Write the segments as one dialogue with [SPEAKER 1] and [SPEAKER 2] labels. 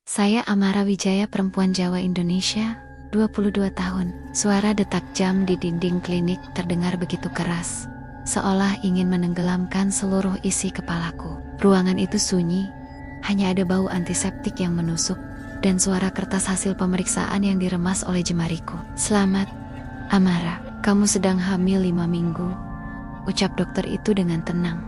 [SPEAKER 1] Saya Amara Wijaya, perempuan Jawa Indonesia, 22 tahun. Suara detak jam di dinding klinik terdengar begitu keras, seolah ingin menenggelamkan seluruh isi kepalaku. Ruangan itu sunyi, hanya ada bau antiseptik yang menusuk, dan suara kertas hasil pemeriksaan yang diremas oleh jemariku. "Selamat, Amara, kamu sedang hamil 5 minggu, ucap dokter itu dengan tenang.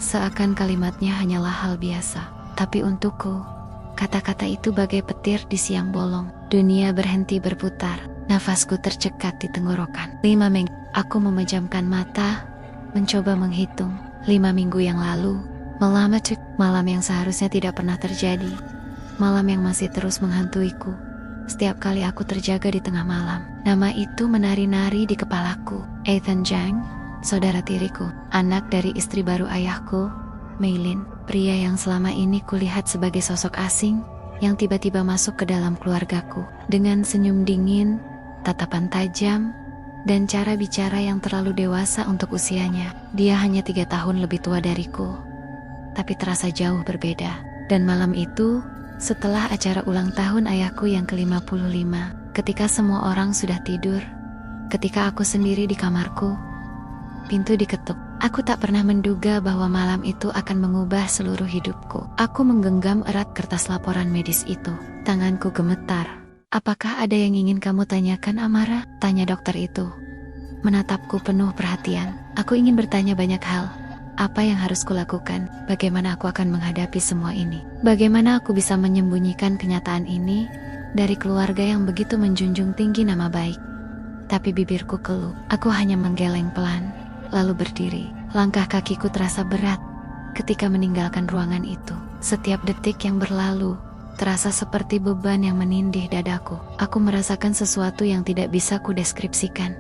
[SPEAKER 1] Seakan kalimatnya hanyalah hal biasa, tapi untukku, kata-kata itu bagai petir di siang bolong. Dunia berhenti berputar, nafasku tercekat di tenggorokan. 5 minggu, aku memejamkan mata, mencoba menghitung. 5 minggu yang lalu, malam yang seharusnya tidak pernah terjadi. Malam yang masih terus menghantuiku. Setiap kali aku terjaga di tengah malam, nama itu menari-nari di kepalaku. Ethan Jang, saudara tiriku, anak dari istri baru ayahku, Meilin, pria yang selama ini kulihat sebagai sosok asing yang tiba-tiba masuk ke dalam keluargaku. Dengan senyum dingin, tatapan tajam, dan cara bicara yang terlalu dewasa untuk usianya. Dia hanya 3 tahun lebih tua dariku, tapi terasa jauh berbeda. Dan malam itu, setelah acara ulang tahun ayahku yang ke-55, ketika semua orang sudah tidur, ketika aku sendiri di kamarku, pintu diketuk. Aku tak pernah menduga bahwa malam itu akan mengubah seluruh hidupku. Aku menggenggam erat kertas laporan medis itu. Tanganku gemetar. "Apakah ada yang ingin kamu tanyakan, Amara?" tanya dokter itu, menatapku penuh perhatian. "Aku ingin bertanya banyak hal. Apa yang harus kulakukan? Bagaimana aku akan menghadapi semua ini? Bagaimana aku bisa menyembunyikan kenyataan ini dari keluarga yang begitu menjunjung tinggi nama baik?" Tapi bibirku keluh. Aku hanya menggeleng pelan, lalu berdiri. Langkah kakiku terasa berat ketika meninggalkan ruangan itu. Setiap detik yang berlalu terasa seperti beban yang menindih dadaku. Aku merasakan sesuatu yang tidak bisa kudeskripsikan.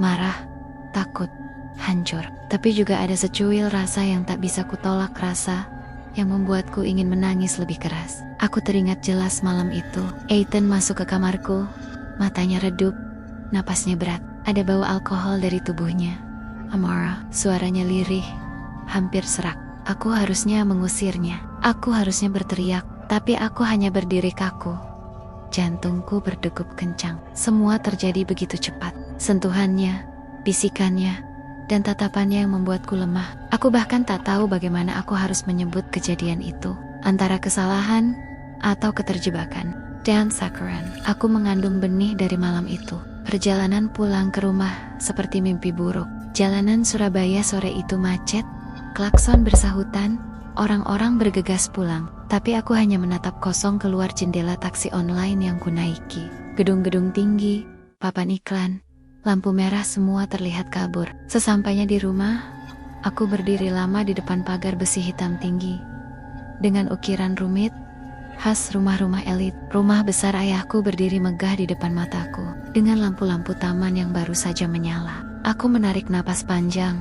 [SPEAKER 1] Marah, takut, hancur. Tapi juga ada secuil rasa yang tak bisa kutolak, rasa yang membuatku ingin menangis lebih keras. Aku teringat jelas malam itu. Ethan masuk ke kamarku, matanya redup, napasnya berat. Ada bau alkohol dari tubuhnya. "Amara," suaranya lirih, hampir serak. Aku harusnya mengusirnya. Aku harusnya berteriak, tapi aku hanya berdiri kaku. Jantungku berdegup kencang. Semua terjadi begitu cepat. Sentuhannya, bisikannya, dan tatapannya yang membuatku lemah. Aku bahkan tak tahu bagaimana aku harus menyebut kejadian itu. Antara kesalahan atau keterjebakan. Dan Sakaran, aku mengandung benih dari malam itu. Perjalanan pulang ke rumah seperti mimpi buruk. Jalanan Surabaya sore itu macet, klakson bersahutan, orang-orang bergegas pulang. Tapi aku hanya menatap kosong keluar jendela taksi online yang kunaiki. Gedung-gedung tinggi, papan iklan, lampu merah, semua terlihat kabur. Sesampainya di rumah, aku berdiri lama di depan pagar besi hitam tinggi, dengan ukiran rumit, khas rumah-rumah elit. Rumah besar ayahku berdiri megah di depan mataku, dengan lampu-lampu taman yang baru saja menyala. Aku menarik napas panjang,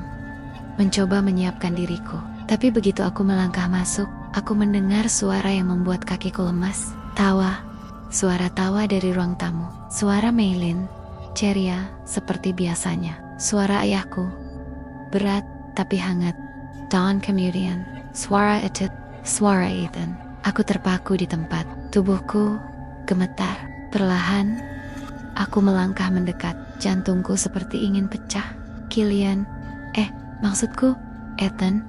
[SPEAKER 1] mencoba menyiapkan diriku. Tapi begitu aku melangkah masuk, aku mendengar suara yang membuat kakiku lemas. Tawa, suara tawa dari ruang tamu. Suara Meilin, ceria seperti biasanya. Suara ayahku, berat tapi hangat. Dawn kemudian, suara Ethan. Aku terpaku di tempat. Tubuhku gemetar. Perlahan, aku melangkah mendekat. Jantungku seperti ingin pecah. "Kilian, maksudku, Ethan,"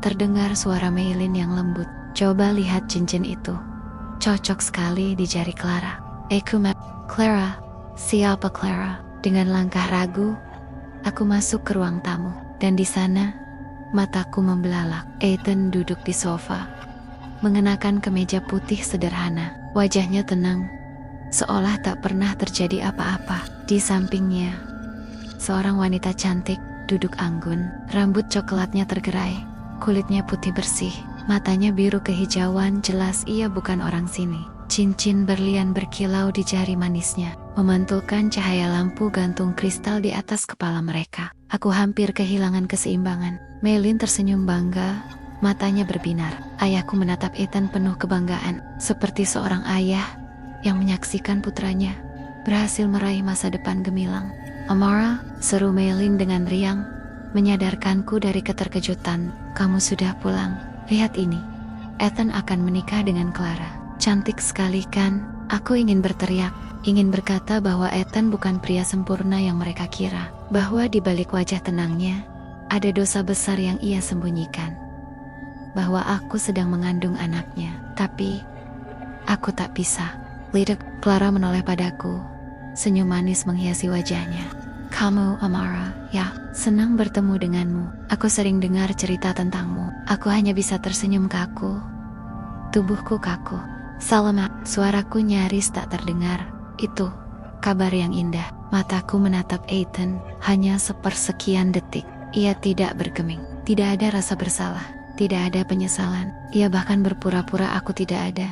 [SPEAKER 1] terdengar suara Meilin yang lembut. "Coba lihat cincin itu. Cocok sekali di jari Clara." Clara? Siapa Clara? Dengan langkah ragu, aku masuk ke ruang tamu. Dan di sana, mataku membelalak. Ethan duduk di sofa, mengenakan kemeja putih sederhana. Wajahnya tenang, seolah tak pernah terjadi apa-apa. Di sampingnya, seorang wanita cantik duduk anggun. Rambut coklatnya tergerai, kulitnya putih bersih, matanya biru kehijauan. Jelas ia bukan orang sini. Cincin berlian berkilau di jari manisnya, memantulkan cahaya lampu gantung kristal di atas kepala mereka. Aku hampir kehilangan keseimbangan. Meilin tersenyum bangga, matanya berbinar. Ayahku menatap Ethan penuh kebanggaan, seperti seorang ayah yang menyaksikan putranya berhasil meraih masa depan gemilang. "Amara," seru Meilin dengan riang, menyadarkanku dari keterkejutan. "Kamu sudah pulang. Lihat ini. Ethan akan menikah dengan Clara." Cantik sekali kan? Aku ingin berteriak, ingin berkata bahwa Ethan bukan pria sempurna yang mereka kira, bahwa di balik wajah tenangnya ada dosa besar yang ia sembunyikan, bahwa aku sedang mengandung anaknya. Tapi aku tak bisa. Lidah Clara menoleh padaku, senyum manis menghiasi wajahnya. Kamu, Amara, ya, senang bertemu denganmu. Aku sering dengar cerita tentangmu. Aku hanya bisa tersenyum kaku. Tubuhku kaku. Salamat, suaraku nyaris tak terdengar. Itu kabar yang indah. Mataku menatap Ethan hanya sepersekian detik. Ia tidak bergeming. Tidak ada rasa bersalah. Tidak ada penyesalan. Ia bahkan berpura-pura aku tidak ada.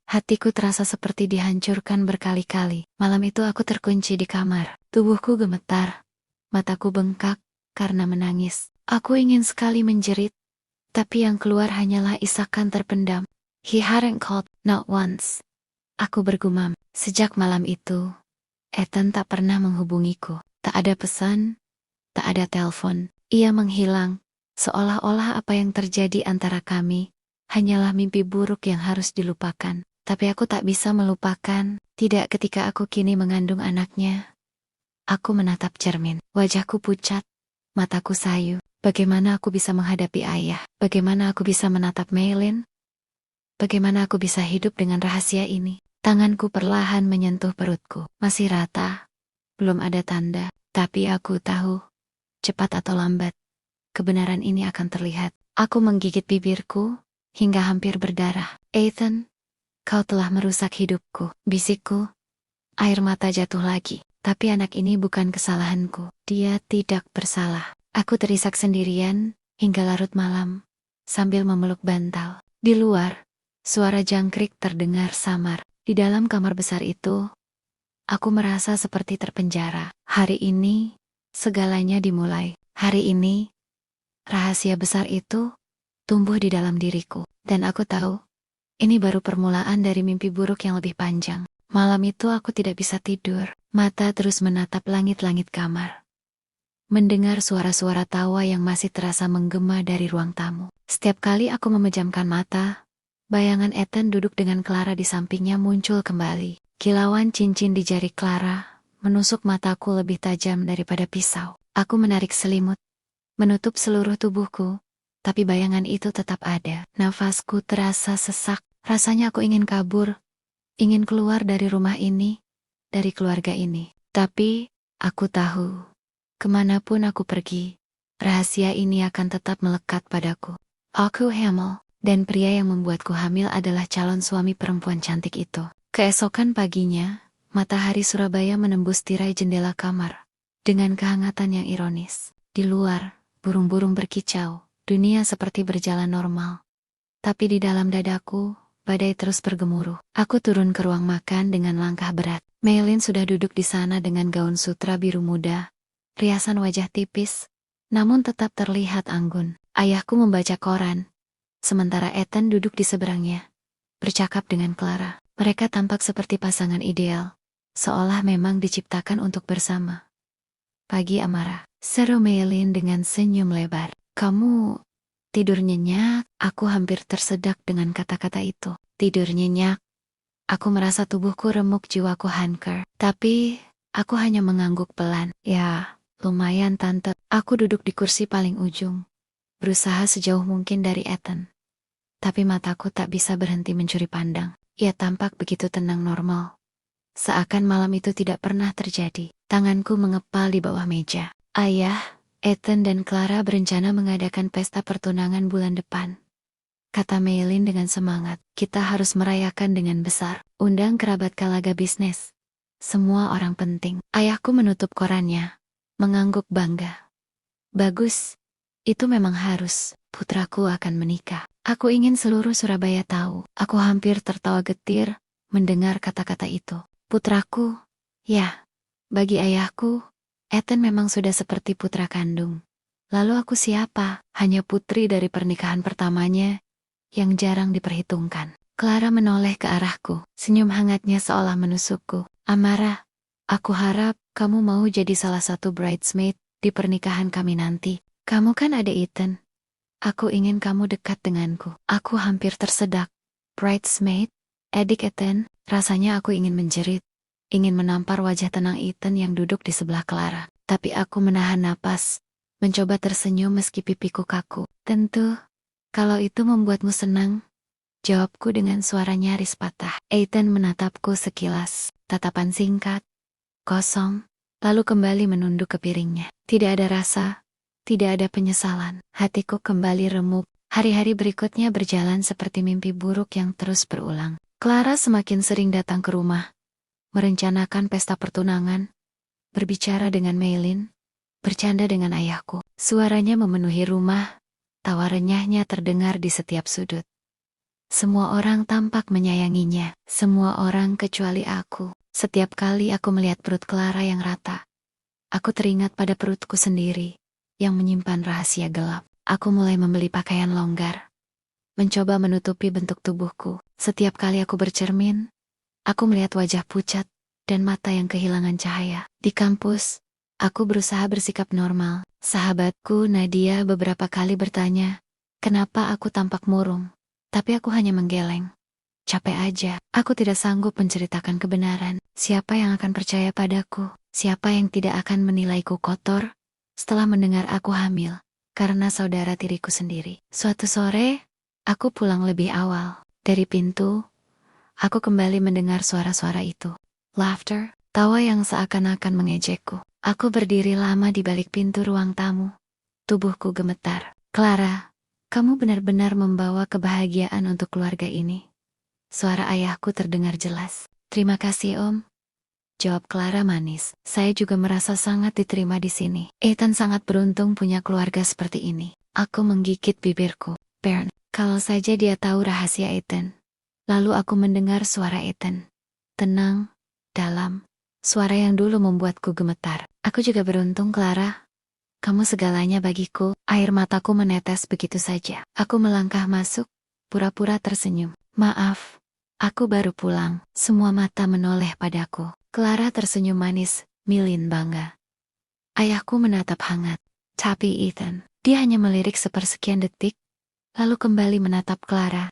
[SPEAKER 1] Hatiku terasa seperti dihancurkan berkali-kali. Malam itu aku terkunci di kamar. Tubuhku gemetar. Mataku bengkak karena menangis. Aku ingin sekali menjerit, tapi yang keluar hanyalah isakan terpendam. He hadn't called, not once. Aku bergumam. Sejak malam itu, Ethan tak pernah menghubungiku. Tak ada pesan, tak ada telepon. Ia menghilang, seolah-olah apa yang terjadi antara kami hanyalah mimpi buruk yang harus dilupakan. Tapi aku tak bisa melupakan, tidak ketika aku kini mengandung anaknya. Aku menatap cermin, wajahku pucat, mataku sayu. Bagaimana aku bisa menghadapi ayah? Bagaimana aku bisa menatap Maylin? Bagaimana aku bisa hidup dengan rahasia ini? Tanganku perlahan menyentuh perutku. Masih rata, belum ada tanda. Tapi aku tahu, cepat atau lambat, kebenaran ini akan terlihat. Aku menggigit bibirku, hingga hampir berdarah. Ethan, kau telah merusak hidupku, bisikku. Air mata jatuh lagi. Tapi anak ini bukan kesalahanku. Dia tidak bersalah. Aku terisak sendirian, hingga larut malam, sambil memeluk bantal. Di luar, suara jangkrik terdengar samar. Di dalam kamar besar itu, aku merasa seperti terpenjara. Hari ini, segalanya dimulai. Hari ini, rahasia besar itu tumbuh di dalam diriku. Dan aku tahu, ini baru permulaan dari mimpi buruk yang lebih panjang. Malam itu aku tidak bisa tidur. Mata terus menatap langit-langit kamar. Mendengar suara-suara tawa yang masih terasa menggema dari ruang tamu. Setiap kali aku memejamkan mata, bayangan Ethan duduk dengan Clara di sampingnya muncul kembali. Kilauan cincin di jari Clara menusuk mataku lebih tajam daripada pisau. Aku menarik selimut, menutup seluruh tubuhku, tapi bayangan itu tetap ada. Nafasku terasa sesak. Rasanya aku ingin kabur, ingin keluar dari rumah ini, dari keluarga ini. Tapi, aku tahu, kemanapun aku pergi, rahasia ini akan tetap melekat padaku. Aku hamil, dan pria yang membuatku hamil adalah calon suami perempuan cantik itu. Keesokan paginya, matahari Surabaya menembus tirai jendela kamar, dengan kehangatan yang ironis. Di luar, burung-burung berkicau, dunia seperti berjalan normal. Tapi di dalam dadaku, badai terus bergemuruh. Aku turun ke ruang makan dengan langkah berat. Maylin sudah duduk di sana dengan gaun sutra biru muda, riasan wajah tipis, namun tetap terlihat anggun. Ayahku membaca koran, sementara Ethan duduk di seberangnya, bercakap dengan Clara. Mereka tampak seperti pasangan ideal, seolah memang diciptakan untuk bersama. Pagi amarah, seru Maylin dengan senyum lebar. Kamu tidur nyenyak, aku hampir tersedak dengan kata-kata itu. Tidur nyenyak. Aku merasa tubuhku remuk, jiwaku hancur. Tapi, aku hanya mengangguk pelan. Ya, lumayan tante. Aku duduk di kursi paling ujung, berusaha sejauh mungkin dari Ethan. Tapi mataku tak bisa berhenti mencuri pandang. Ia tampak begitu tenang normal. Seakan malam itu tidak pernah terjadi. Tanganku mengepal di bawah meja. Ayah, Ethan dan Clara berencana mengadakan pesta pertunangan bulan depan, kata Maylin dengan semangat. Kita harus merayakan dengan besar. Undang kerabat Kalaga bisnis. Semua orang penting. Ayahku menutup korannya, mengangguk bangga. Bagus. Itu memang harus. Putraku akan menikah. Aku ingin seluruh Surabaya tahu. Aku hampir tertawa getir mendengar kata-kata itu. Putraku? Ya, bagi ayahku, Ethan memang sudah seperti putra kandung. Lalu aku siapa? Hanya putri dari pernikahan pertamanya yang jarang diperhitungkan. Clara menoleh ke arahku, senyum hangatnya seolah menusukku. Amara, aku harap kamu mau jadi salah satu bridesmaid di pernikahan kami nanti. Kamu kan ada Ethan. Aku ingin kamu dekat denganku. Aku hampir tersedak. Bridesmaid? Adik Ethan? Rasanya aku ingin menjerit. Ingin menampar wajah tenang Ethan yang duduk di sebelah Clara. Tapi aku menahan napas, mencoba tersenyum meski pipiku kaku. Tentu. Kalau itu membuatmu senang, jawabku dengan suara nyaris patah. Ethan menatapku sekilas, tatapan singkat, kosong, lalu kembali menunduk ke piringnya. Tidak ada rasa, tidak ada penyesalan. Hatiku kembali remuk. Hari-hari berikutnya berjalan seperti mimpi buruk yang terus berulang. Clara semakin sering datang ke rumah, merencanakan pesta pertunangan, berbicara dengan Maylin, bercanda dengan ayahku. Suaranya memenuhi rumah. Tawa renyahnya terdengar di setiap sudut. Semua orang tampak menyayanginya, semua orang kecuali aku. Setiap kali aku melihat perut Clara yang rata, aku teringat pada perutku sendiri, yang menyimpan rahasia gelap. Aku mulai membeli pakaian longgar, mencoba menutupi bentuk tubuhku. Setiap kali aku bercermin, aku melihat wajah pucat, dan mata yang kehilangan cahaya. Di kampus, aku berusaha bersikap normal. Sahabatku Nadia beberapa kali bertanya, kenapa aku tampak murung? Tapi aku hanya menggeleng. Capek aja. Aku tidak sanggup menceritakan kebenaran. Siapa yang akan percaya padaku? Siapa yang tidak akan menilaiku kotor setelah mendengar aku hamil karena saudara tiriku sendiri? Suatu sore, aku pulang lebih awal. Dari pintu, aku kembali mendengar suara-suara itu. Laughter, tawa yang seakan-akan mengejekku. Aku berdiri lama di balik pintu ruang tamu. Tubuhku gemetar. Clara, kamu benar-benar membawa kebahagiaan untuk keluarga ini. Suara ayahku terdengar jelas. Terima kasih Om, jawab Clara manis. Saya juga merasa sangat diterima di sini. Ethan sangat beruntung punya keluarga seperti ini. Aku menggigit bibirku. Bern, kalau saja dia tahu rahasia Ethan. Lalu aku mendengar suara Ethan. Tenang, dalam. Suara yang dulu membuatku gemetar. Aku juga beruntung, Clara. Kamu segalanya bagiku. Air mataku menetes begitu saja. Aku melangkah masuk, pura-pura tersenyum. Maaf, aku baru pulang. Semua mata menoleh padaku. Clara tersenyum manis, Milin bangga. Ayahku menatap hangat. Tapi Ethan, dia hanya melirik sepersekian detik, lalu kembali menatap Clara.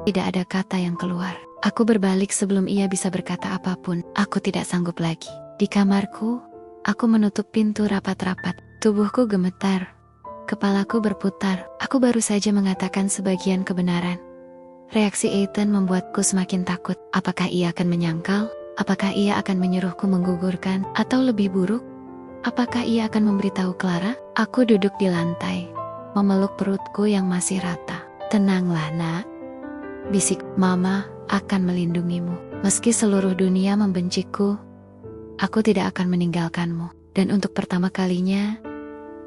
[SPEAKER 1] Tidak ada kata yang keluar. Aku berbalik sebelum ia bisa berkata apapun. Aku tidak sanggup lagi. Di kamarku, aku menutup pintu rapat-rapat. Tubuhku gemetar. Kepalaku berputar. Aku baru saja mengatakan sebagian kebenaran. Reaksi Ethan membuatku semakin takut. Apakah ia akan menyangkal? Apakah ia akan menyuruhku menggugurkan? Atau lebih buruk? Apakah ia akan memberitahu Clara? Aku duduk di lantai, memeluk perutku yang masih rata. Tenanglah, nak. Bisik, Mama akan melindungimu. Meski seluruh dunia membenciku, aku tidak akan meninggalkanmu. Dan untuk pertama kalinya,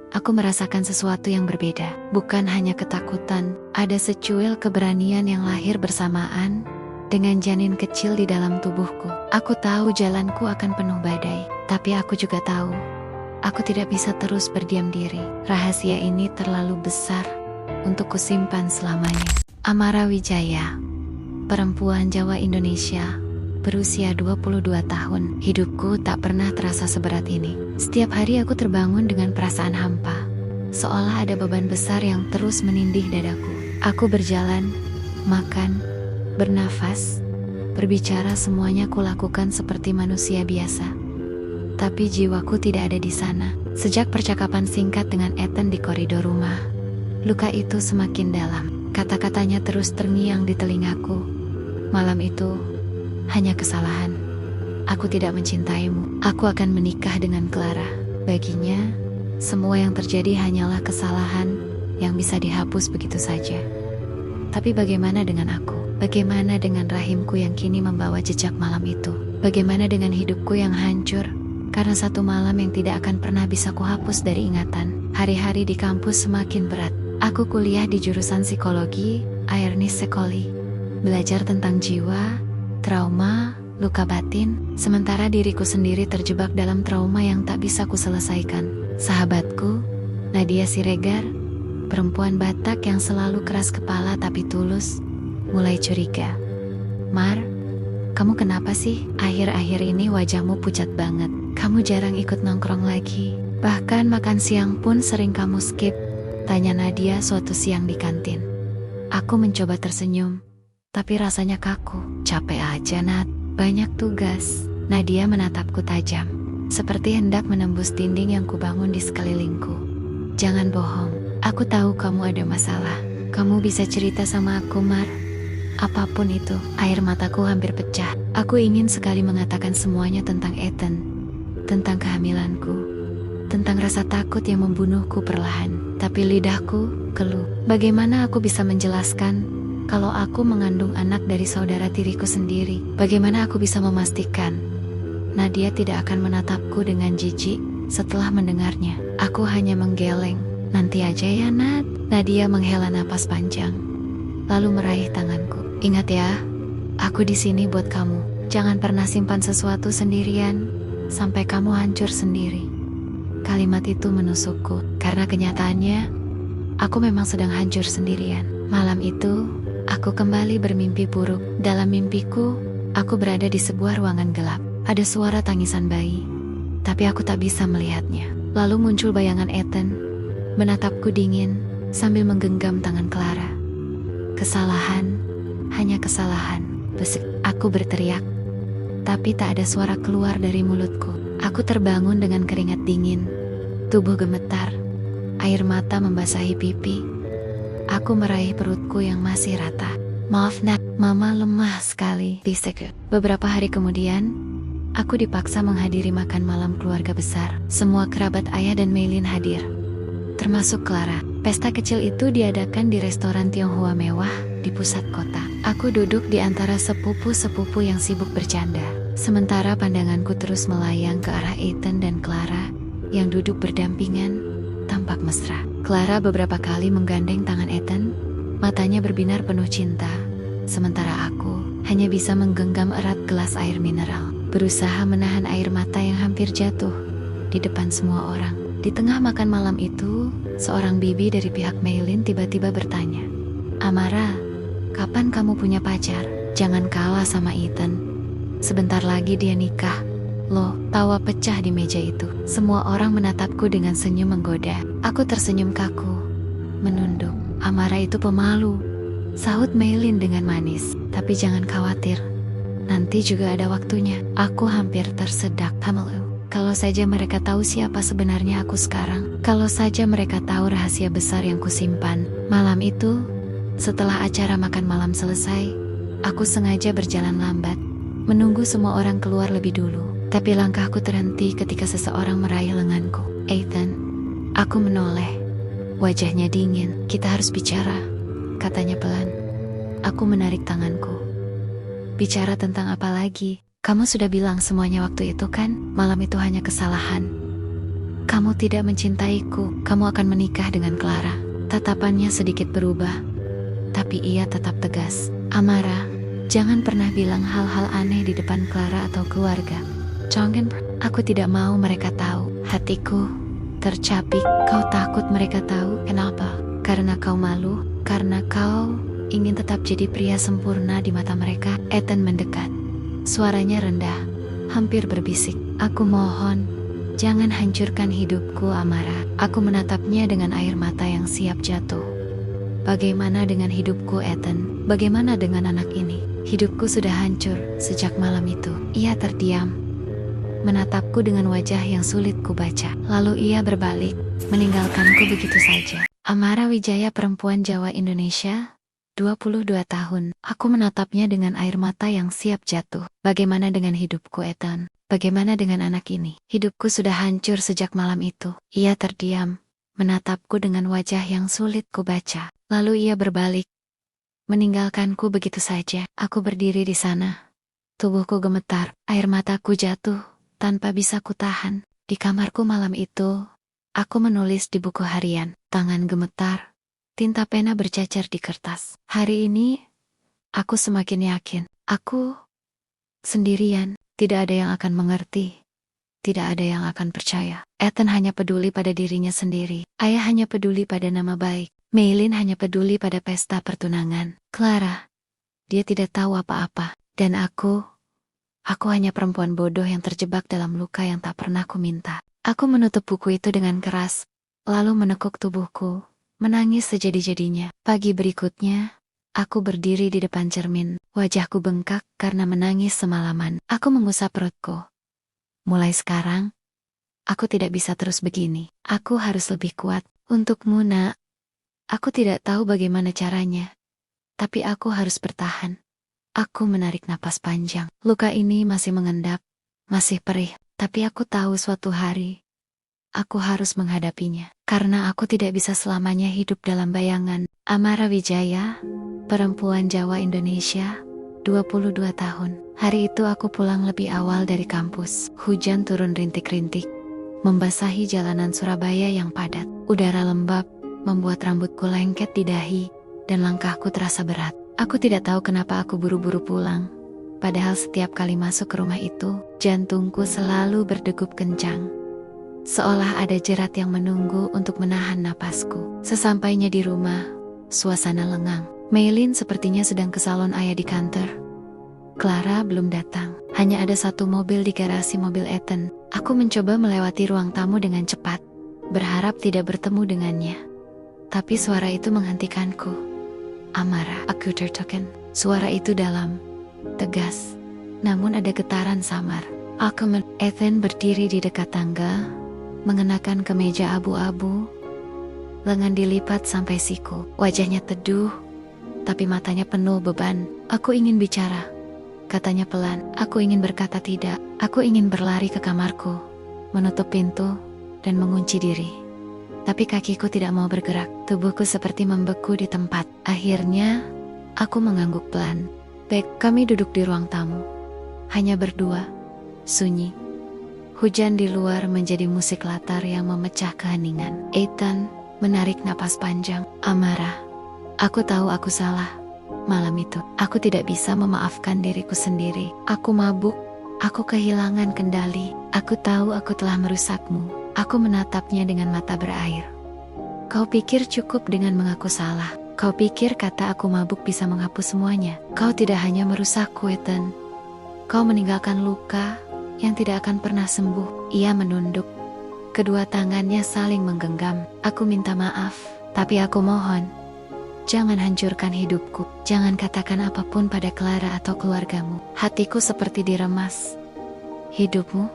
[SPEAKER 1] aku merasakan sesuatu yang berbeda. Bukan hanya ketakutan, ada secuil keberanian yang lahir bersamaan dengan janin kecil di dalam tubuhku. Aku tahu jalanku akan penuh badai, tapi aku juga tahu aku tidak bisa terus berdiam diri. Rahasia ini terlalu besar untuk kusimpan selamanya. Amara Wijaya, perempuan Jawa Indonesia, berusia 22 tahun. Hidupku tak pernah terasa seberat ini. Setiap hari aku terbangun dengan perasaan hampa, seolah ada beban besar yang terus menindih dadaku. Aku berjalan, makan, bernafas, berbicara, semuanya kulakukan seperti manusia biasa. Tapi jiwaku tidak ada di sana. Sejak percakapan singkat dengan Ethan di koridor rumah, luka itu semakin dalam. Kata-katanya terus terngiang di telingaku. Malam itu hanya kesalahan. Aku tidak mencintaimu. Aku akan menikah dengan Clara. Baginya, semua yang terjadi hanyalah kesalahan yang bisa dihapus begitu saja. Tapi bagaimana dengan aku? Bagaimana dengan rahimku yang kini membawa jejak malam itu? Bagaimana dengan hidupku yang hancur karena satu malam yang tidak akan pernah bisa kuhapus dari ingatan? Hari-hari di kampus semakin berat. Aku kuliah di jurusan psikologi, Airnis Sekoli. Belajar tentang jiwa, trauma, luka batin, sementara diriku sendiri terjebak dalam trauma yang tak bisa kuselesaikan. Sahabatku, Nadia Siregar, perempuan Batak yang selalu keras kepala tapi tulus, mulai curiga. Mar, kamu kenapa sih? Akhir-akhir ini wajahmu pucat banget. Kamu jarang ikut nongkrong lagi. Bahkan makan siang pun sering kamu skip, tanya Nadia suatu siang di kantin. Aku mencoba tersenyum, tapi rasanya kaku. Capek aja, Nat. Banyak tugas. Nadia menatapku tajam, seperti hendak menembus dinding yang kubangun di sekelilingku. Jangan bohong. Aku tahu kamu ada masalah. Kamu bisa cerita sama aku, Mar. Apapun itu. Air mataku hampir pecah. Aku ingin sekali mengatakan semuanya tentang Ethan, tentang kehamilanku, tentang rasa takut yang membunuhku perlahan. Tapi lidahku keluh. Bagaimana aku bisa menjelaskan kalau aku mengandung anak dari saudara tiriku sendiri? Bagaimana aku bisa memastikan Nadia tidak akan menatapku dengan jijik setelah mendengarnya? Aku hanya menggeleng. Nanti aja ya, Nat. Nadia menghela napas panjang, lalu meraih tanganku. Ingat ya, aku di sini buat kamu. Jangan pernah simpan sesuatu sendirian sampai kamu hancur sendiri. Kalimat itu menusukku, karena kenyataannya aku memang sedang hancur sendirian. Malam itu, aku kembali bermimpi buruk. Dalam mimpiku, aku berada di sebuah ruangan gelap. Ada suara tangisan bayi, tapi aku tak bisa melihatnya. Lalu muncul bayangan Ethan, menatapku dingin sambil menggenggam tangan Clara. Kesalahan, hanya kesalahan. Besek, aku berteriak, tapi tak ada suara keluar dari mulutku. Aku terbangun dengan keringat dingin, tubuh gemetar, air mata membasahi pipi. Aku meraih perutku yang masih rata. Maaf, Nat, Mama lemah sekali. Bisek. Beberapa hari kemudian, aku dipaksa menghadiri makan malam keluarga besar. Semua kerabat ayah dan Meilin hadir, termasuk Clara. Pesta kecil itu diadakan di restoran Tionghoa mewah di pusat kota. Aku duduk di antara sepupu-sepupu yang sibuk bercanda, sementara pandanganku terus melayang ke arah Ethan dan Clara yang duduk berdampingan, tampak mesra. Clara beberapa kali menggandeng tangan Ethan, matanya berbinar penuh cinta, sementara aku hanya bisa menggenggam erat gelas air mineral, berusaha menahan air mata yang hampir jatuh di depan semua orang. Di tengah makan malam itu, seorang bibi dari pihak Meilin tiba-tiba bertanya, Amara, kapan kamu punya pacar? Jangan kalah sama Ethan. Sebentar lagi dia nikah. Loh, tawa pecah di meja itu. Semua orang menatapku dengan senyum menggoda. Aku tersenyum kaku, menunduk. Amara itu pemalu. Sahut Maylin dengan manis. Tapi jangan khawatir, nanti juga ada waktunya. Aku hampir tersedak. Kalau saja mereka tahu siapa sebenarnya aku sekarang. Kalau saja mereka tahu rahasia besar yang kusimpan. Malam itu, setelah acara makan malam selesai, aku sengaja berjalan lambat, menunggu semua orang keluar lebih dulu. Tapi langkahku terhenti ketika seseorang meraih lenganku. Ethan, aku menoleh. Wajahnya dingin. Kita harus bicara, katanya pelan. Aku menarik tanganku. Bicara tentang apa lagi? Kamu sudah bilang semuanya waktu itu kan? Malam itu hanya kesalahan. Kamu tidak mencintaiku. Kamu akan menikah dengan Clara. Tatapannya sedikit berubah, tapi ia tetap tegas. Amara, jangan pernah bilang hal-hal aneh di depan Clara atau keluarga. Jangan. Aku tidak mau mereka tahu. Hatiku tercapik. Kau takut mereka tahu? Kenapa? Karena kau malu? Karena kau ingin tetap jadi pria sempurna di mata mereka? Ethan mendekat. Suaranya rendah, hampir berbisik. Aku mohon, jangan hancurkan hidupku, Amara. Aku menatapnya dengan air mata yang siap jatuh. Bagaimana dengan hidupku, Ethan? Bagaimana dengan anak ini? Hidupku sudah hancur sejak malam itu. Ia terdiam, menatapku dengan wajah yang sulit kubaca. Lalu ia berbalik, meninggalkanku begitu saja. Amara Wijaya, perempuan Jawa Indonesia, 22 tahun. Aku menatapnya dengan air mata yang siap jatuh. Bagaimana dengan hidupku, Ethan? Bagaimana dengan anak ini? Hidupku sudah hancur sejak malam itu. Ia terdiam, menatapku dengan wajah yang sulit kubaca. Lalu ia berbalik, meninggalkanku begitu saja. Aku berdiri di sana. Tubuhku gemetar, air mataku jatuh tanpa bisa kutahan. Di kamarku malam itu, aku menulis di buku harian. Tangan gemetar, tinta pena bercacar di kertas. Hari ini, aku semakin yakin. Aku sendirian, tidak ada yang akan mengerti. Tidak ada yang akan percaya. Ethan hanya peduli pada dirinya sendiri. Ayah hanya peduli pada nama baik. Maylin hanya peduli pada pesta pertunangan. Clara, dia tidak tahu apa-apa. Dan aku hanya perempuan bodoh yang terjebak dalam luka yang tak pernah ku minta. Aku menutup buku itu dengan keras, lalu menekuk tubuhku, menangis sejadi-jadinya. Pagi berikutnya, aku berdiri di depan cermin. Wajahku bengkak karena menangis semalaman. Aku mengusap perutku. Mulai sekarang, aku tidak bisa terus begini. Aku harus lebih kuat. Untukmu, Nak. Aku tidak tahu bagaimana caranya, tapi aku harus bertahan. Aku menarik napas panjang. Luka ini masih mengendap, masih perih, tapi aku tahu suatu hari aku harus menghadapinya. Karena aku tidak bisa selamanya hidup dalam bayangan. Amara Wijaya, perempuan Jawa Indonesia, 22 tahun. Hari itu aku pulang lebih awal dari kampus. Hujan turun rintik-rintik, membasahi jalanan Surabaya yang padat. Udara lembab membuat rambutku lengket di dahi, dan langkahku terasa berat. Aku tidak tahu kenapa aku buru-buru pulang. Padahal setiap kali masuk ke rumah itu, jantungku selalu berdegup kencang. Seolah ada jerat yang menunggu untuk menahan napasku. Sesampainya di rumah, suasana lengang. Maylin sepertinya sedang ke salon ayah di kantor. Clara belum datang. Hanya ada satu mobil di garasi mobil Ethan. Aku mencoba melewati ruang tamu dengan cepat, berharap tidak bertemu dengannya. Tapi suara itu menghentikanku. Amara, aku tertekan. Suara itu dalam, tegas, namun ada getaran samar. Ethan berdiri di dekat tangga, mengenakan kemeja abu-abu, lengan dilipat sampai siku. Wajahnya teduh, tapi matanya penuh beban. Aku ingin bicara, katanya pelan. Aku ingin berkata tidak. Aku ingin berlari ke kamarku, menutup pintu, dan mengunci diri. Tapi kakiku tidak mau bergerak. Tubuhku seperti membeku di tempat. Akhirnya, aku mengangguk pelan. Baik, kami duduk di ruang tamu. Hanya berdua, sunyi. Hujan di luar menjadi musik latar yang memecah keheningan. Ethan menarik napas panjang. Amara, aku tahu aku salah. Malam itu, aku tidak bisa memaafkan diriku sendiri. Aku mabuk, aku kehilangan kendali. Aku tahu aku telah merusakmu. Aku menatapnya dengan mata berair. Kau pikir cukup dengan mengaku salah? Kau pikir kata aku mabuk bisa menghapus semuanya? Kau tidak hanya merusakku, Ethan. Kau meninggalkan luka yang tidak akan pernah sembuh. Ia menunduk. Kedua tangannya saling menggenggam. Aku minta maaf, tapi aku mohon, Jangan hancurkan hidupku. Jangan katakan apapun pada Clara atau keluargamu. Hatiku seperti diremas. Hidupmu?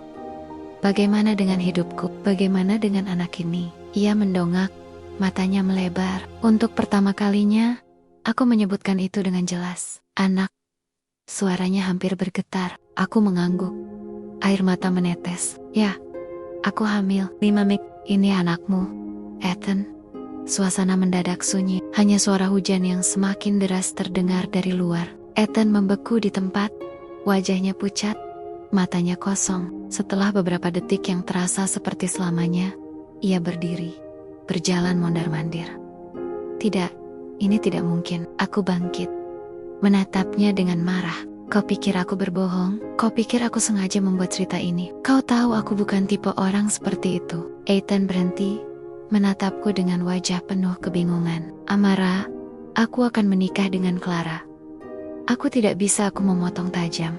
[SPEAKER 1] Bagaimana dengan hidupku? Bagaimana dengan anak ini? Ia mendongak, matanya melebar. Untuk pertama kalinya, aku menyebutkan itu dengan jelas. Anak. Suaranya hampir bergetar. Aku mengangguk. Air mata menetes. Ya, aku hamil. 5 minggu. Ini anakmu, Ethan. Suasana mendadak sunyi. Hanya suara hujan yang semakin deras terdengar dari luar. Ethan membeku di tempat. Wajahnya pucat, matanya kosong. Setelah beberapa detik yang terasa seperti selamanya, ia berdiri, berjalan mondar-mandir. Tidak, ini tidak mungkin. Aku bangkit, menatapnya dengan marah. Kau pikir aku berbohong? Kau pikir aku sengaja membuat cerita ini? Kau tahu aku bukan tipe orang seperti itu. Ethan berhenti, menatapku dengan wajah penuh kebingungan. Amara, aku akan menikah dengan Clara. Aku tidak bisa, aku memotong tajam.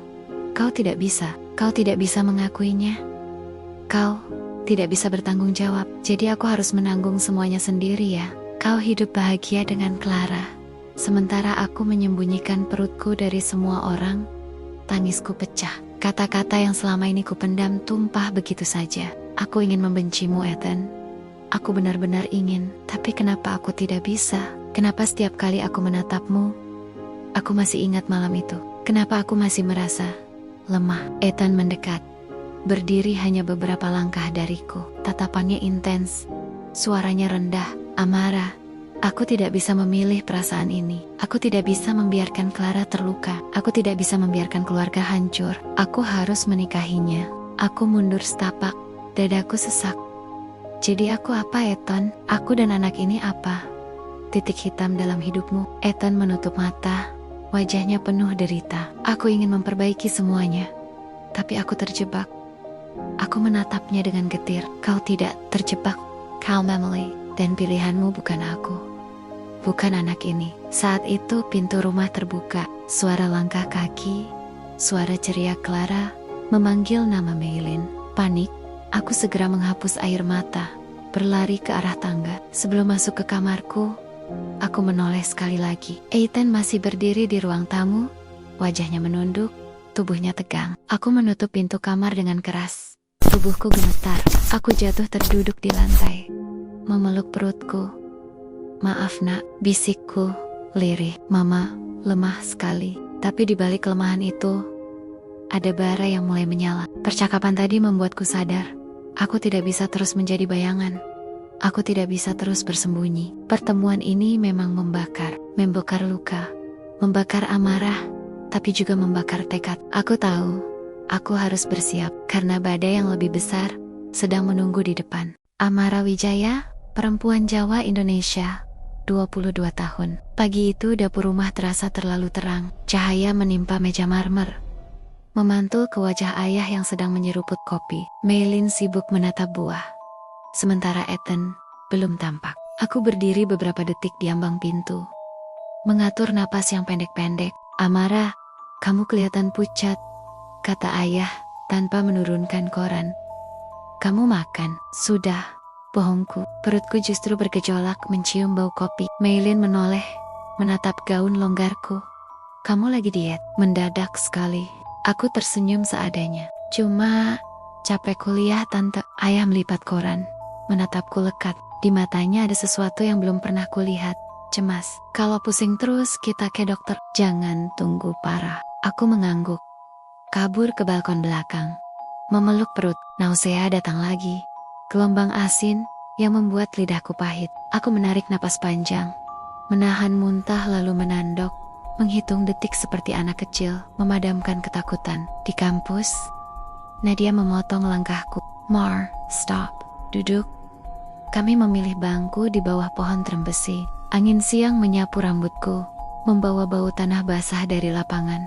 [SPEAKER 1] Kau tidak bisa. Kau tidak bisa mengakuinya. Kau tidak bisa bertanggung jawab. Jadi aku harus menanggung semuanya sendiri ya. Kau hidup bahagia dengan Clara. Sementara aku menyembunyikan perutku dari semua orang. Tangisku pecah. Kata-kata yang selama ini kupendam tumpah begitu saja. Aku ingin membencimu, Ethan. Aku benar-benar ingin. Tapi kenapa aku tidak bisa? Kenapa setiap kali aku menatapmu, aku masih ingat malam itu? Kenapa aku masih merasa lemah? Ethan mendekat, berdiri hanya beberapa langkah dariku. Tatapannya intens, suaranya rendah. Amara, aku tidak bisa memilih perasaan ini. Aku tidak bisa membiarkan Clara terluka. Aku tidak bisa membiarkan keluarga hancur. Aku harus menikahinya. Aku mundur setapak, dadaku sesak. Jadi aku apa, Ethan? Aku dan anak ini apa? Titik hitam dalam hidupmu. Ethan menutup mata, wajahnya penuh derita. Aku ingin memperbaiki semuanya, tapi aku terjebak. Aku menatapnya dengan getir. Kau tidak terjebak. Kau Emily, dan pilihanmu bukan aku. Bukan anak ini. Saat itu pintu rumah terbuka. Suara langkah kaki, suara ceria Clara memanggil nama Maylin. Panik, aku segera menghapus air mata, berlari ke arah tangga. Sebelum masuk ke kamarku, aku menoleh sekali lagi. Ethan masih berdiri di ruang tamu, wajahnya menunduk, tubuhnya tegang. Aku menutup pintu kamar dengan keras. Tubuhku gemetar. Aku jatuh terduduk di lantai, memeluk perutku. Maaf nak, bisikku, lirih. Mama, lemah sekali. Tapi di balik kelemahan itu, ada bara yang mulai menyala. Percakapan tadi membuatku sadar. Aku tidak bisa terus menjadi bayangan. Aku tidak bisa terus bersembunyi. Pertemuan ini memang membakar luka, membakar amarah, tapi juga membakar tekad. Aku tahu, aku harus bersiap, karena badai yang lebih besar sedang menunggu di depan. Amara Wijaya, perempuan Jawa Indonesia, 22 tahun. Pagi itu dapur rumah terasa terlalu terang. Cahaya menimpa meja marmer, memantul ke wajah ayah yang sedang menyeruput kopi. Maylin sibuk menatap buah, sementara Ethan belum tampak. Aku berdiri beberapa detik di ambang pintu, mengatur napas yang pendek-pendek. Amara, kamu kelihatan pucat, kata ayah tanpa menurunkan koran. Kamu makan? Sudah. Bohongku. Perutku justru bergejolak mencium bau kopi. Maylin menoleh, menatap gaun longgarku. Kamu lagi diet? Mendadak sekali. Aku tersenyum seadanya. Cuma capek kuliah tante. Ayah melipat koran, menatapku lekat. Di matanya ada sesuatu yang belum pernah kulihat. Cemas. Kalau pusing terus kita ke dokter. Jangan tunggu parah. Aku mengangguk, kabur ke balkon belakang, memeluk perut. Nausea datang lagi. Gelombang asin yang membuat lidahku pahit. Aku menarik napas panjang, menahan muntah lalu menandok, menghitung detik seperti anak kecil, memadamkan ketakutan. Di kampus, Nadia memotong langkahku. Mar, stop, duduk. Kami memilih bangku di bawah pohon trembesi. Angin siang menyapu rambutku, membawa bau tanah basah dari lapangan.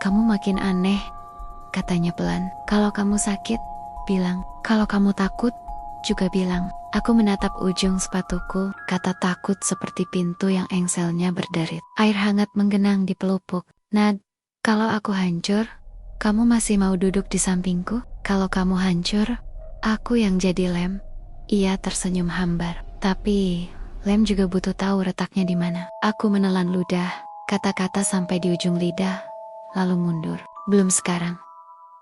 [SPEAKER 1] Kamu makin aneh, katanya pelan. Kalau kamu sakit, bilang. Kalau kamu takut, juga bilang. Aku menatap ujung sepatuku, kata takut seperti pintu yang engselnya berderit. Air hangat menggenang di pelupuk. Nad, kalau aku hancur, kamu masih mau duduk di sampingku? Kalau kamu hancur, aku yang jadi lem. Ia tersenyum hambar. Tapi, Lem juga butuh tahu retaknya di mana. Aku menelan ludah, kata-kata sampai di ujung lidah, lalu mundur. Belum sekarang.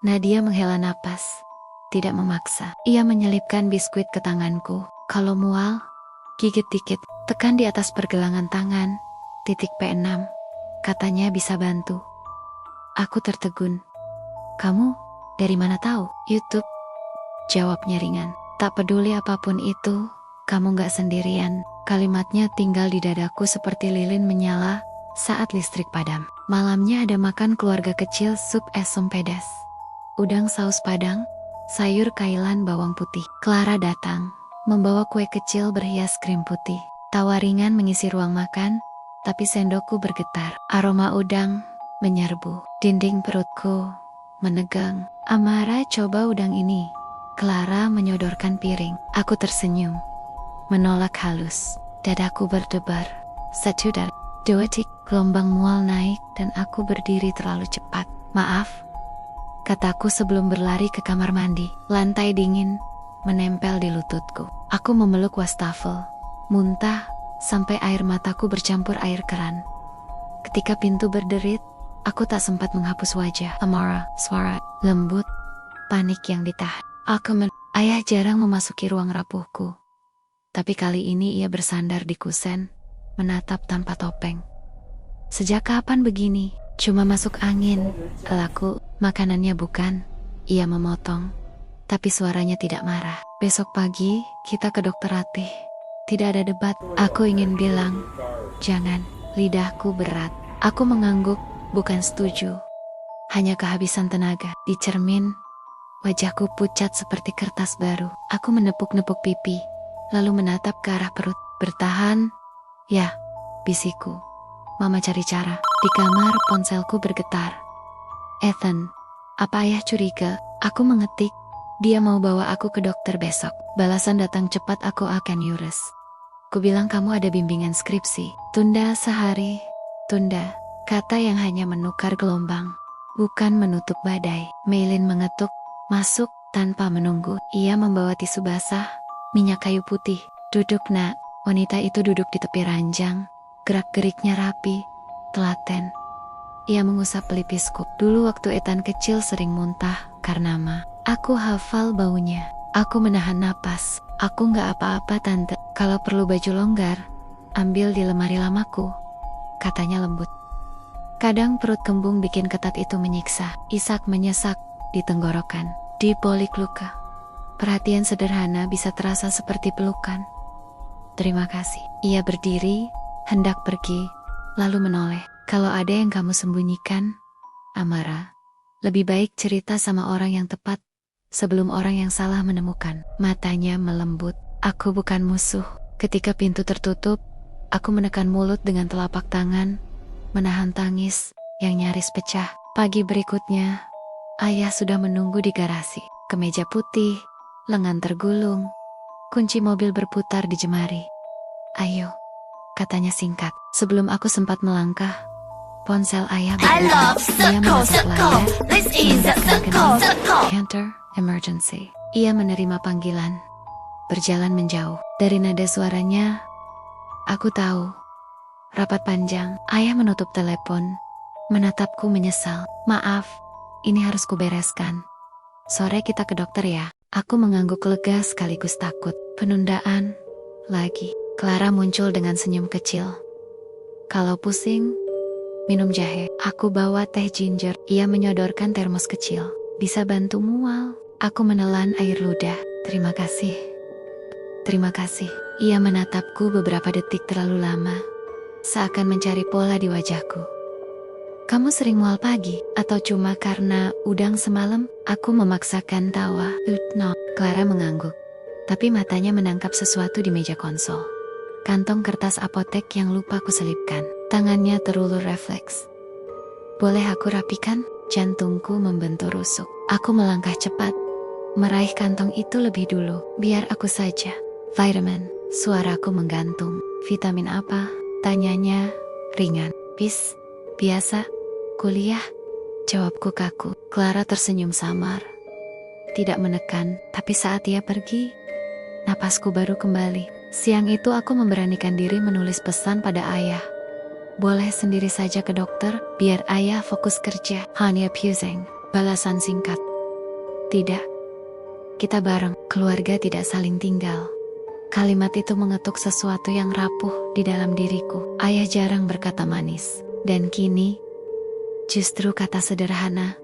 [SPEAKER 1] Nadia menghela napas. Tidak memaksa. Ia menyelipkan biskuit ke tanganku. Kalau mual, gigit dikit, tekan di atas pergelangan tangan. Titik P6. Katanya bisa bantu. Aku tertegun. Kamu dari mana tahu? YouTube. Jawabnya ringan. Tak peduli apapun itu, kamu gak sendirian. Kalimatnya tinggal di dadaku seperti lilin menyala saat listrik padam. Malamnya ada makan keluarga kecil, sup esum pedas, udang saus padang, sayur kailan bawang putih. Clara datang, membawa kue kecil berhias krim putih. Tawa ringan mengisi ruang makan, tapi sendokku bergetar. Aroma udang menyerbu. Dinding perutku menegang. Amara, coba udang ini. Clara menyodorkan piring. Aku tersenyum, menolak halus. Dadaku berdebar. 1 dan 2 tik. Gelombang mual naik dan aku berdiri terlalu cepat. Maaf, kataku sebelum berlari ke kamar mandi. Lantai dingin menempel di lututku. Aku memeluk wastafel, muntah sampai air mataku bercampur air keran. Ketika pintu berderit, aku tak sempat menghapus wajah. Amara, suara lembut, panik yang ditahan. Ayah jarang memasuki ruang rapuhku. Tapi kali ini ia bersandar di kusen, menatap tanpa topeng. Sejak kapan begini? Cuma masuk angin. Kelaku, makanannya bukan. Ia memotong, tapi suaranya tidak marah. Besok pagi, kita ke dokter Ratih. Tidak ada debat. Aku ingin bilang, jangan. Lidahku berat. Aku mengangguk, bukan setuju. Hanya kehabisan tenaga. Di cermin, wajahku pucat seperti kertas baru. Aku menepuk-nepuk pipi, lalu menatap ke arah perut. Bertahan, ya, bisikku. Mama cari cara. Di kamar, ponselku bergetar. Ethan, apa ayah curiga? Aku mengetik. Dia mau bawa aku ke dokter besok. Balasan datang cepat, aku akan yures. Ku bilang kamu ada bimbingan skripsi. Tunda sehari. Tunda. Kata yang hanya menukar gelombang, bukan menutup badai. Meilin mengetuk. Masuk tanpa menunggu. Ia membawa tisu basah, minyak kayu putih. Duduk nak. Wanita itu duduk di tepi ranjang. Gerak-geriknya rapi, telaten. Ia mengusap pelipisku. Dulu waktu Ethan kecil sering muntah karena ma. Aku hafal baunya. Aku menahan napas. Aku gak apa-apa tante. Kalau perlu baju longgar, ambil di lemari lamaku, katanya lembut. Kadang perut kembung bikin ketat itu menyiksa. Isak menyesak di tenggorokan, di polik luka. Perhatian sederhana bisa terasa seperti pelukan. Terima kasih. Ia berdiri, hendak pergi, lalu menoleh. Kalau ada yang kamu sembunyikan, Amara, lebih baik cerita sama orang yang tepat sebelum orang yang salah menemukan. Matanya melembut. Aku bukan musuh. Ketika pintu tertutup, aku menekan mulut dengan telapak tangan, menahan tangis yang nyaris pecah. Pagi berikutnya, ayah sudah menunggu di garasi. Kemeja putih, lengan tergulung, kunci mobil berputar di jemari. Ayo, katanya singkat. Sebelum aku sempat melangkah, ponsel ayah berbunyi. Ia menatap layar, Canter, emergency. Ia menerima panggilan, berjalan menjauh. Dari nada suaranya, aku tahu. Rapat panjang. Ayah menutup telepon, menatapku menyesal. Maaf, ini harus kubereskan. Sore kita ke dokter ya. Aku mengangguk lega sekaligus takut. Penundaan lagi. Clara muncul dengan senyum kecil. Kalau pusing, minum jahe. Aku bawa teh ginger. Ia menyodorkan termos kecil. Bisa bantu mual. Aku menelan air ludah. Terima kasih. Terima kasih. Ia menatapku beberapa detik terlalu lama, seakan mencari pola di wajahku. Kamu sering mual pagi? Atau cuma karena udang semalam? Aku memaksakan tawa. No. Clara mengangguk, tapi matanya menangkap sesuatu di meja konsol. Kantong kertas apotek yang lupa kuselipkan. Tangannya terulur refleks. Boleh aku rapikan? Jantungku membentur rusuk. Aku melangkah cepat, meraih kantong itu lebih dulu. Biar aku saja. Vitamin. Suaraku menggantung. Vitamin apa? Tanyanya ringan. Biasa. Kuliah. Jawabku kaku. Clara tersenyum samar. Tidak menekan, tapi saat ia pergi, napasku baru kembali. Siang itu aku memberanikan diri menulis pesan pada ayah. Boleh sendiri saja ke dokter, biar ayah fokus kerja. Hanya pusing. Balasan singkat. Tidak. Kita bareng, keluarga tidak saling tinggal. Kalimat itu mengetuk sesuatu yang rapuh di dalam diriku. Ayah jarang berkata manis. Dan kini, justru kata sederhana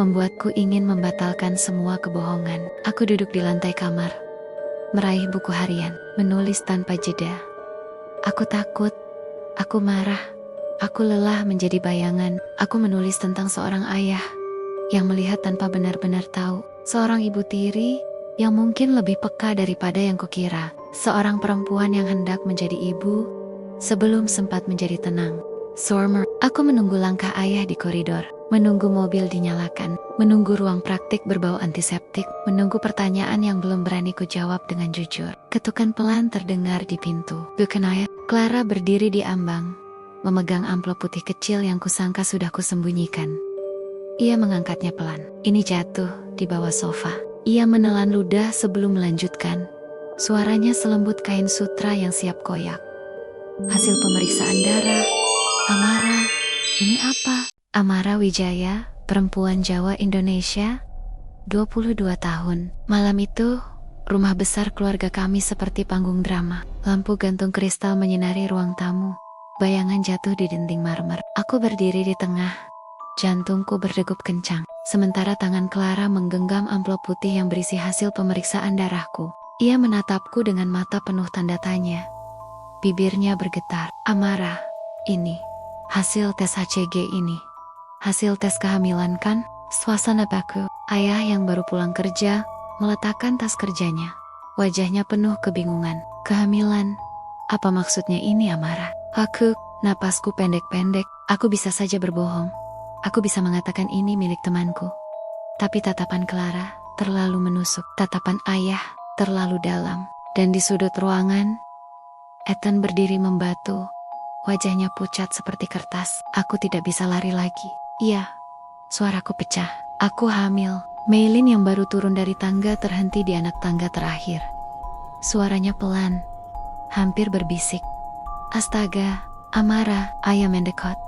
[SPEAKER 1] membuatku ingin membatalkan semua kebohongan. Aku duduk di lantai kamar, meraih buku harian, menulis tanpa jeda. Aku takut, aku marah, aku lelah menjadi bayangan. Aku menulis tentang seorang ayah yang melihat tanpa benar-benar tahu. Seorang ibu tiri yang mungkin lebih peka daripada yang kukira. Seorang perempuan yang hendak menjadi ibu sebelum sempat menjadi tenang. Summer, aku menunggu langkah ayah di koridor, menunggu mobil dinyalakan, menunggu ruang praktik berbau antiseptik, menunggu pertanyaan yang belum berani ku jawab dengan jujur. Ketukan pelan terdengar di pintu. Bukan ayah. Clara berdiri di ambang, memegang amplop putih kecil yang kusangka sudah kusembunyikan. Ia mengangkatnya pelan. Ini jatuh di bawah sofa. Ia menelan ludah sebelum melanjutkan. Suaranya selembut kain sutra yang siap koyak. Hasil pemeriksaan darah. Amara, ini apa? Amara Wijaya, perempuan Jawa Indonesia, 22 tahun. Malam itu, rumah besar keluarga kami seperti panggung drama. Lampu gantung kristal menyinari ruang tamu. Bayangan jatuh di dinding marmer. Aku berdiri di tengah. Jantungku berdegup kencang. Sementara tangan Clara menggenggam amplop putih yang berisi hasil pemeriksaan darahku. Ia menatapku dengan mata penuh tanda tanya. Bibirnya bergetar. Amara, ini hasil tes HCG ini. Hasil tes kehamilan kan? Suasana baku. Ayah yang baru pulang kerja meletakkan tas kerjanya. Wajahnya penuh kebingungan. Kehamilan? Apa maksudnya ini, Amara? Napasku pendek-pendek. Aku bisa saja berbohong. Aku bisa mengatakan ini milik temanku. Tapi tatapan Clara terlalu menusuk. Tatapan ayah terlalu dalam. Dan di sudut ruangan, Ethan berdiri membatu. Wajahnya pucat seperti kertas. Aku tidak bisa lari lagi. Iya, suaraku pecah. Aku hamil. Maylin yang baru turun dari tangga terhenti di anak tangga terakhir. Suaranya pelan, hampir berbisik. Astaga, Amara. Ayah mendekat.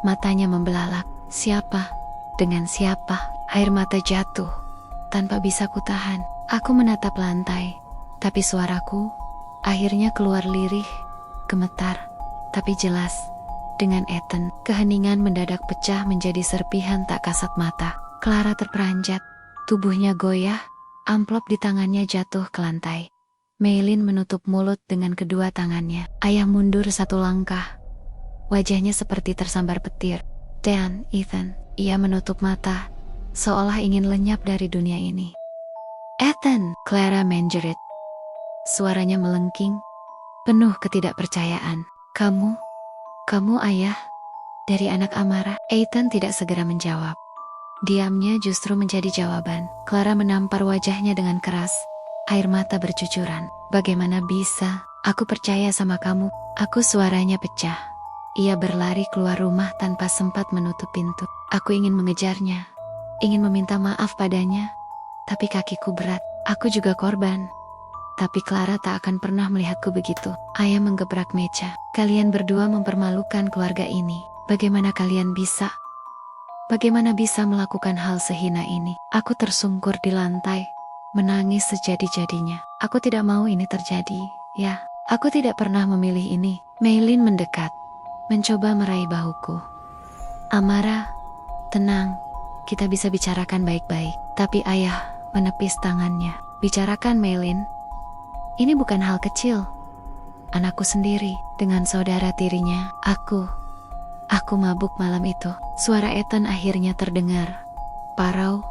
[SPEAKER 1] Matanya membelalak. Siapa? Dengan siapa? Air mata jatuh, tanpa bisa kutahan. Aku menatap lantai, tapi suaraku akhirnya keluar lirih, gemetar, tapi jelas. Dengan Ethan, keheningan mendadak pecah menjadi serpihan tak kasat mata. Clara terperanjat, tubuhnya goyah, amplop di tangannya jatuh ke lantai. Maylin menutup mulut dengan kedua tangannya. Ayah mundur satu langkah. Wajahnya seperti tersambar petir. Dan Ethan, ia menutup mata, seolah ingin lenyap dari dunia ini. Ethan, Clara menjerit. Suaranya melengking, penuh ketidakpercayaan. Kamu ayah dari anak Amara? Ethan tidak segera menjawab. Diamnya justru menjadi jawaban. Clara menampar wajahnya dengan keras. Air mata bercucuran. Bagaimana bisa? Aku percaya sama kamu. Suaranya pecah. Ia berlari keluar rumah tanpa sempat menutup pintu. Aku ingin mengejarnya, ingin meminta maaf padanya, tapi kakiku berat. Aku juga korban. Tapi Clara tak akan pernah melihatku begitu. Ayah menggebrak meja. Kalian berdua mempermalukan keluarga ini. Bagaimana kalian bisa? Bagaimana bisa melakukan hal sehina ini? Aku tersungkur di lantai, menangis sejadi-jadinya. Aku tidak mau ini terjadi, ya. Aku tidak pernah memilih ini. Maylin mendekat, mencoba meraih bahuku. Amara, tenang, kita bisa bicarakan baik-baik. Tapi ayah menepis tangannya. Bicarakan, Maylin. Ini bukan hal kecil. Anakku sendiri dengan saudara tirinya. Aku mabuk malam itu. Suara Ethan akhirnya terdengar. Parau,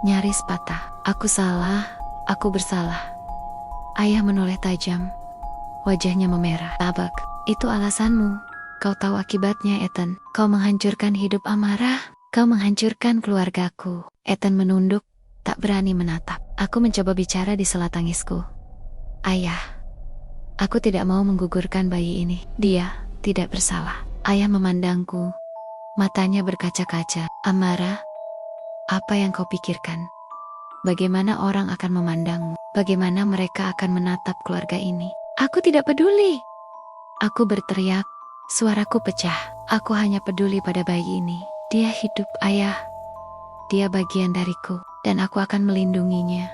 [SPEAKER 1] nyaris patah. Aku bersalah. Ayah menoleh tajam. Wajahnya memerah. Tabak, itu alasanmu. Kau tahu akibatnya, Ethan. Kau menghancurkan hidup Amara. Kau menghancurkan keluargaku. Ethan menunduk, tak berani menatap. Aku mencoba bicara di sela tangisku. Ayah, aku tidak mau menggugurkan bayi ini. Dia tidak bersalah. Ayah memandangku. Matanya berkaca-kaca. Amara, apa yang kau pikirkan? Bagaimana orang akan memandangmu? Bagaimana mereka akan menatap keluarga ini? Aku tidak peduli. Aku berteriak, suaraku pecah. Aku hanya peduli pada bayi ini. Dia hidup, Ayah. Dia bagian dariku, dan aku akan melindunginya.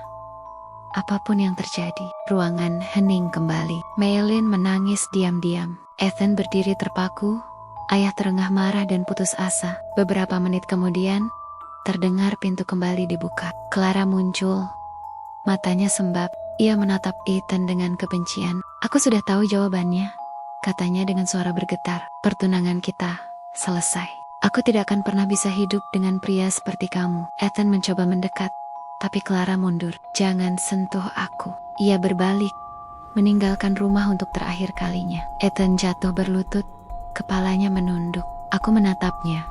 [SPEAKER 1] Apapun yang terjadi. Ruangan hening kembali. Maylin menangis diam-diam. Ethan berdiri terpaku. Ayah terengah marah dan putus asa. Beberapa menit kemudian, terdengar pintu kembali dibuka. Clara muncul. Matanya sembab. Ia menatap Ethan dengan kebencian. Aku sudah tahu jawabannya, katanya dengan suara bergetar. Pertunangan kita selesai. Aku tidak akan pernah bisa hidup dengan pria seperti kamu. Ethan mencoba mendekat, tapi Clara mundur. Jangan sentuh aku. Ia berbalik, meninggalkan rumah untuk terakhir kalinya. Ethan jatuh berlutut, kepalanya menunduk. Aku menatapnya.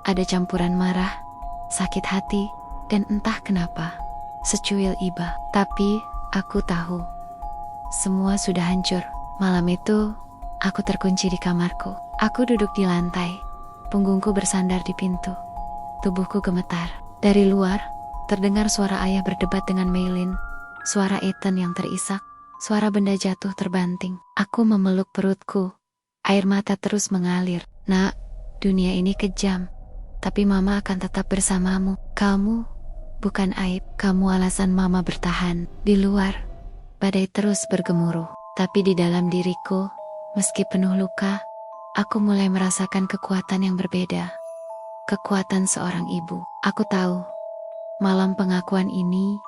[SPEAKER 1] Ada campuran marah, sakit hati, dan entah kenapa, secuil iba. Tapi aku tahu, semua sudah hancur. Malam itu, aku terkunci di kamarku. Aku duduk di lantai, punggungku bersandar di pintu. Tubuhku gemetar. Dari luar, terdengar suara ayah berdebat dengan Maylin, suara Ethan yang terisak, suara benda jatuh terbanting. Aku memeluk perutku. Air mata terus mengalir. Nak, dunia ini kejam, tapi Mama akan tetap bersamamu. Kamu bukan aib, kamu alasan Mama bertahan. Di luar, badai terus bergemuruh, tapi di dalam diriku, meski penuh luka, aku mulai merasakan kekuatan yang berbeda. Kekuatan seorang ibu. Aku tahu, malam pengakuan ini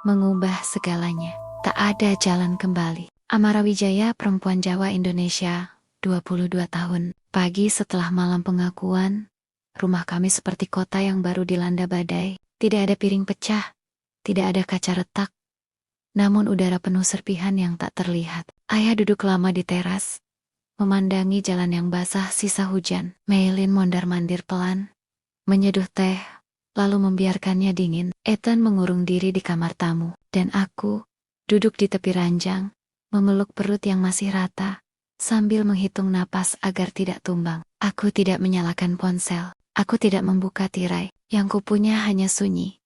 [SPEAKER 1] mengubah segalanya. Tak ada jalan kembali. Amara Wijaya, perempuan Jawa Indonesia, 22 tahun. Pagi setelah malam pengakuan, rumah kami seperti kota yang baru dilanda badai. Tidak ada piring pecah, tidak ada kaca retak, namun udara penuh serpihan yang tak terlihat. Ayah duduk lama di teras, memandangi jalan yang basah sisa hujan. Maylin mondar-mandir pelan, menyeduh teh, lalu membiarkannya dingin. Ethan mengurung diri di kamar tamu, dan aku duduk di tepi ranjang, memeluk perut yang masih rata, sambil menghitung napas agar tidak tumbang. Aku tidak menyalakan ponsel, aku tidak membuka tirai, yang kupunya hanya sunyi.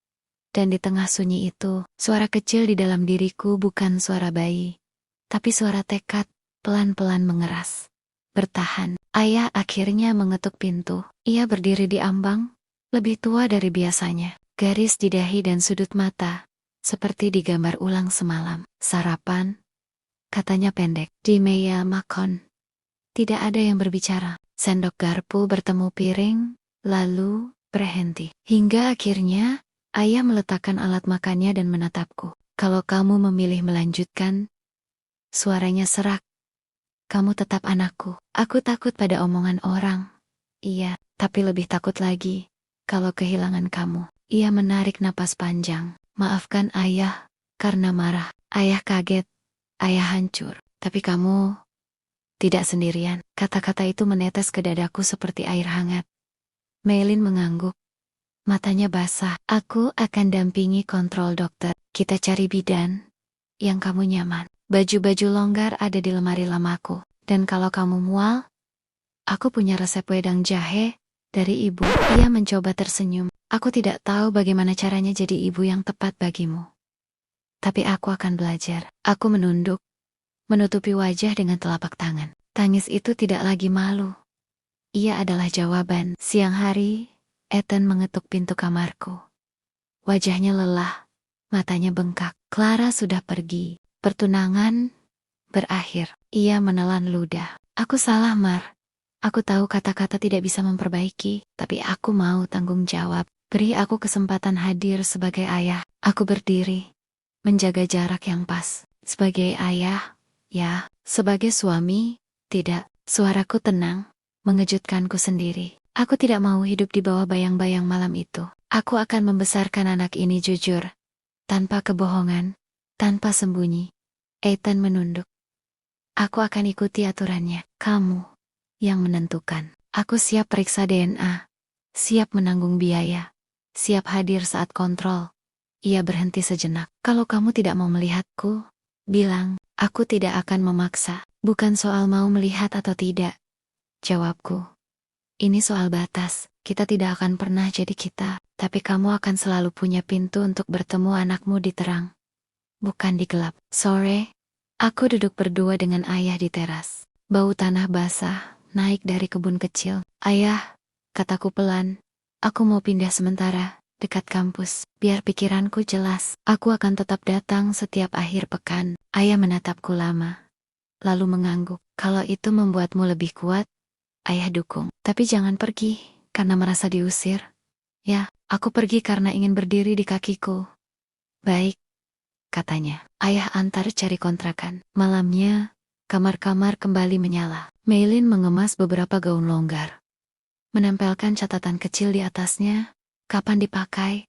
[SPEAKER 1] Dan di tengah sunyi itu, suara kecil di dalam diriku bukan suara bayi, tapi suara tekad, pelan-pelan mengeras. Bertahan. Ayah akhirnya mengetuk pintu. Ia berdiri di ambang, lebih tua dari biasanya. Garis di dahi dan sudut mata, seperti digambar ulang semalam. Sarapan, katanya pendek. Di meja makan. Tidak ada yang berbicara. Sendok garpu bertemu piring, lalu berhenti. Hingga akhirnya, ayah meletakkan alat makannya dan menatapku. Kalau kamu memilih melanjutkan, suaranya serak, kamu tetap anakku. Aku takut pada omongan orang. Iya, tapi lebih takut lagi kalau kehilangan kamu. Ia menarik napas panjang. Maafkan ayah, karena marah. Ayah kaget, ayah hancur. Tapi kamu tidak sendirian. Kata-kata itu menetes ke dadaku seperti air hangat. Maylin mengangguk. Matanya basah. Aku akan dampingi kontrol dokter. Kita cari bidan yang kamu nyaman. Baju-baju longgar ada di lemari lamaku. Dan kalau kamu mual, aku punya resep wedang jahe dari ibu. Ia mencoba tersenyum. Aku tidak tahu bagaimana caranya jadi ibu yang tepat bagimu. Tapi aku akan belajar. Aku menunduk, menutupi wajah dengan telapak tangan. Tangis itu tidak lagi malu. Ia adalah jawaban. Siang hari, Ethan mengetuk pintu kamarku. Wajahnya lelah, matanya bengkak. Clara sudah pergi. Pertunangan berakhir. Ia menelan ludah. Aku salah, Mar. Aku tahu kata-kata tidak bisa memperbaiki, tapi aku mau tanggung jawab. Beri aku kesempatan hadir sebagai ayah. Aku berdiri, menjaga jarak yang pas. Sebagai ayah, ya. Sebagai suami, tidak. Suaraku tenang, mengejutkanku sendiri. Aku tidak mau hidup di bawah bayang-bayang malam itu. Aku akan membesarkan anak ini jujur, tanpa kebohongan, tanpa sembunyi. Ethan menunduk. Aku akan ikuti aturannya. Kamu yang menentukan. Aku siap periksa DNA, siap menanggung biaya, siap hadir saat kontrol. Ia berhenti sejenak. Kalau kamu tidak mau melihatku, bilang. Aku tidak akan memaksa. Bukan soal mau melihat atau tidak. Jawabku. Ini soal batas. Kita tidak akan pernah jadi kita, tapi kamu akan selalu punya pintu untuk bertemu anakmu di terang, bukan di gelap. Sore, Aku duduk berdua dengan ayah di teras. Bau tanah basah naik dari kebun kecil. Ayah, kataku pelan, aku mau pindah sementara, dekat kampus. Biar pikiranku jelas, aku akan tetap datang setiap akhir pekan. Ayah menatapku lama, lalu mengangguk. Kalau itu membuatmu lebih kuat, ayah dukung. Tapi jangan pergi, karena merasa diusir. Ya, aku pergi karena ingin berdiri di kakiku. Baik, katanya. Ayah antar cari kontrakan. Malamnya, kamar-kamar kembali menyala. Meilin mengemas beberapa gaun longgar. Menempelkan catatan kecil di atasnya, kapan dipakai,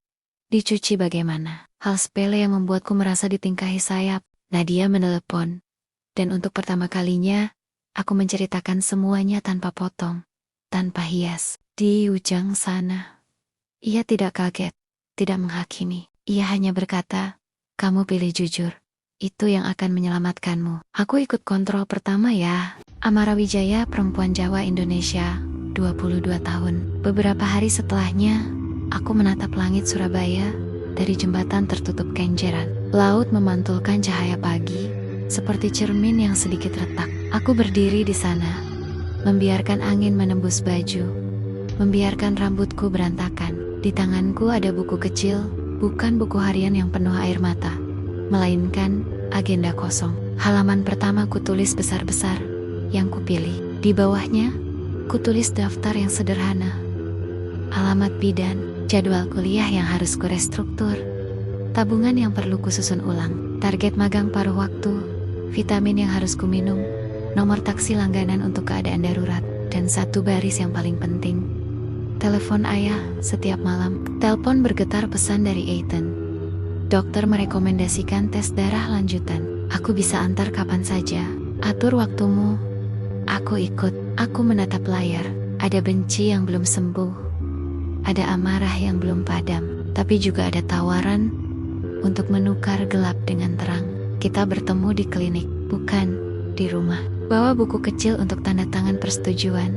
[SPEAKER 1] dicuci bagaimana. Hal sepele yang membuatku merasa ditingkahi sayap. Nadia menelepon. Dan untuk pertama kalinya, aku menceritakan semuanya tanpa potong, tanpa hias. Di ujung sana, ia tidak kaget, tidak menghakimi. Ia hanya berkata, kamu pilih jujur. Itu yang akan menyelamatkanmu. Aku ikut kontrol pertama ya. Amara Wijaya, perempuan Jawa Indonesia, 22 tahun. Beberapa hari setelahnya, aku menatap langit Surabaya dari jembatan tertutup kenjeran. Laut memantulkan cahaya pagi, seperti cermin yang sedikit retak. Aku berdiri di sana, membiarkan angin menembus baju, membiarkan rambutku berantakan. Di tanganku ada buku kecil, bukan buku harian yang penuh air mata, melainkan agenda kosong. Halaman pertama kutulis besar-besar, yang kupilih. Di bawahnya, kutulis daftar yang sederhana. Alamat bidan, jadwal kuliah yang harus kurestruktur, tabungan yang perlu kususun ulang, target magang paruh waktu, vitamin yang harus kuminum, nomor taksi langganan untuk keadaan darurat, dan satu baris yang paling penting, telepon ayah setiap malam. Telepon bergetar pesan dari Ethan. Dokter merekomendasikan tes darah lanjutan. Aku bisa antar kapan saja. Atur waktumu. Aku ikut. Aku menatap layar. Ada benci yang belum sembuh. Ada amarah yang belum padam. Tapi juga ada tawaran untuk menukar gelap dengan terang. Kita bertemu di klinik, bukan di rumah. Bawa buku kecil untuk tanda tangan persetujuan.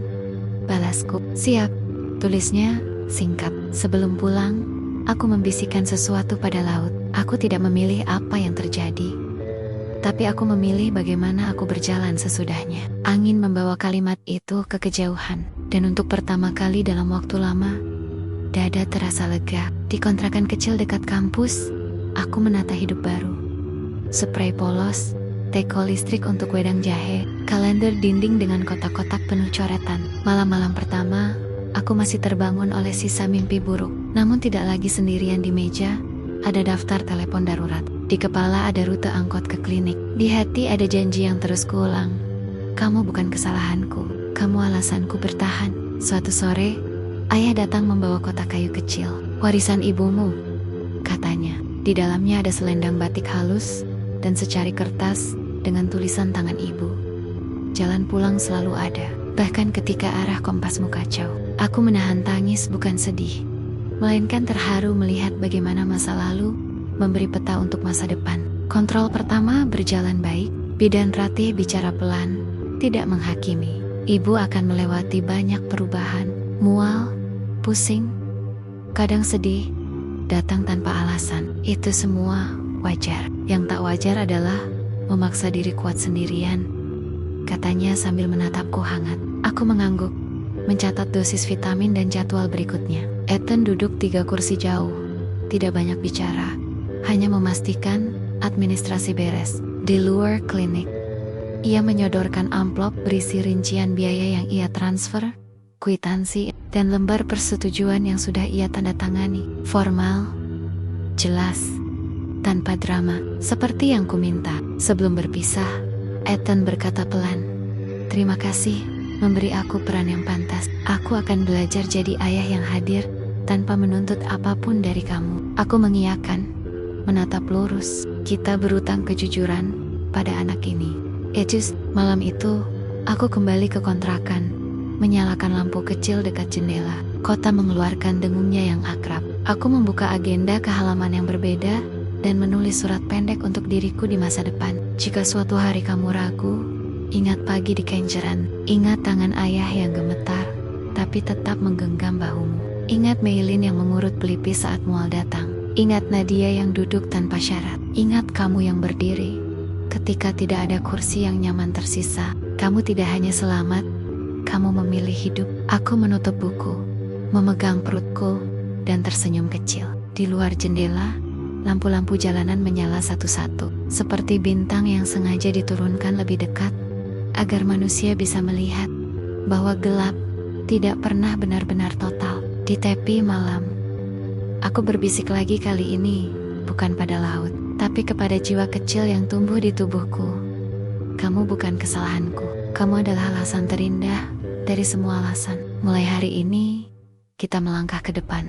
[SPEAKER 1] Balasku, siap. Tulisnya singkat. Sebelum pulang, aku membisikkan sesuatu pada laut. Aku tidak memilih apa yang terjadi, tapi aku memilih bagaimana aku berjalan sesudahnya. Angin membawa kalimat itu ke kejauhan, dan untuk pertama kali dalam waktu lama, dada terasa lega. Di kontrakan kecil dekat kampus, aku menata hidup baru. Spray polos, teko listrik untuk wedang jahe, kalender dinding dengan kotak-kotak penuh coretan. Malam-malam pertama, aku masih terbangun oleh sisa mimpi buruk, namun tidak lagi sendirian di meja. Ada daftar telepon darurat. Di kepala ada rute angkot ke klinik. Di hati ada janji yang terus kuulang. Kamu bukan kesalahanku, kamu alasanku bertahan. Suatu sore, ayah datang membawa kotak kayu kecil. Warisan ibumu, katanya. Di dalamnya ada selendang batik halus dan secari kertas dengan tulisan tangan ibu. Jalan pulang selalu ada, bahkan ketika arah kompasmu kacau. Aku menahan tangis, bukan sedih, melainkan terharu melihat bagaimana masa lalu memberi peta untuk masa depan. Kontrol pertama berjalan baik. Bidan Ratih bicara pelan, tidak menghakimi. Ibu akan melewati banyak perubahan, mual, pusing, kadang sedih, datang tanpa alasan. Itu semua wajar. Yang tak wajar adalah memaksa diri kuat sendirian, katanya sambil menatapku hangat. Aku mengangguk, mencatat dosis vitamin dan jadwal berikutnya. Ethan duduk 3 kursi jauh, tidak banyak bicara, hanya memastikan administrasi beres. Di luar klinik, ia menyodorkan amplop berisi rincian biaya yang ia transfer, kwitansi, dan lembar persetujuan yang sudah ia tanda tangani. Formal, jelas, tanpa drama, seperti yang kuminta. Sebelum berpisah, Ethan berkata pelan, terima kasih, memberi aku peran yang pantas. Aku akan belajar jadi ayah yang hadir, tanpa menuntut apapun dari kamu. Aku mengiyakan, menatap lurus. Kita berutang kejujuran pada anak ini. Malam itu, aku kembali ke kontrakan, menyalakan lampu kecil dekat jendela. Kota mengeluarkan dengungnya yang akrab. Aku membuka agenda ke halaman yang berbeda, dan menulis surat pendek untuk diriku di masa depan. Jika suatu hari kamu ragu, ingat pagi di kenjeran. Ingat tangan ayah yang gemetar, tapi tetap menggenggam bahumu. Ingat Meilin yang mengurut pelipis saat mual datang. Ingat Nadia yang duduk tanpa syarat. Ingat kamu yang berdiri Ketika tidak ada kursi yang nyaman tersisa, kamu tidak hanya selamat, kamu memilih hidup. Aku menutup buku, memegang perutku, dan tersenyum kecil. Di luar jendela, lampu-lampu jalanan menyala satu-satu, seperti bintang yang sengaja diturunkan lebih dekat, agar manusia bisa melihat bahwa gelap tidak pernah benar-benar total. Di tepi malam, aku berbisik lagi, kali ini bukan pada laut, tapi kepada jiwa kecil yang tumbuh di tubuhku. Kamu bukan kesalahanku, kamu adalah alasan terindah dari semua alasan. Mulai hari ini, kita melangkah ke depan.